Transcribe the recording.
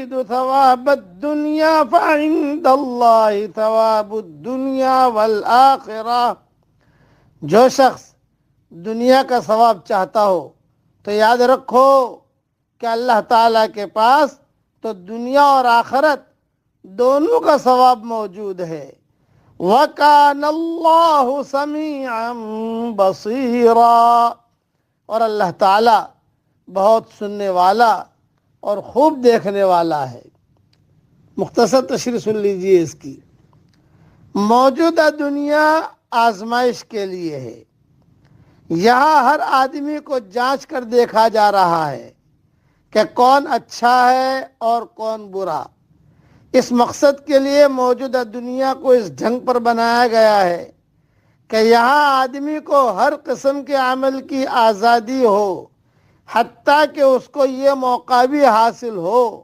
يريد ثواب الدنيا فعند الله ثواب الدنيا والآخرة۔ جو شخص دنیا کا ثواب چاہتا ہو تو یاد رکھو کہ اللہ تعالیٰ کے پاس تو دنیا اور آخرت دونوں کا ثواب موجود ہے۔ وَكَانَ اللَّهُ سَمِيعًا بَصِيرًا، اور اللہ تعالیٰ بہت سننے والا اور خوب دیکھنے والا ہے۔ مختصر تشریح سن لیجئے اس کی۔ موجودہ دنیا آزمائش کے لیے ہے۔ یہاں ہر آدمی کو جانچ کر دیکھا جا رہا ہے کہ کون اچھا ہے اور کون برا۔ اس مقصد کے لیے موجودہ دنیا کو اس ڈھنگ پر بنایا گیا ہے کہ یہاں آدمی کو ہر قسم کے عمل کی آزادی ہو، حتیٰ کہ اس کو یہ موقع بھی حاصل ہو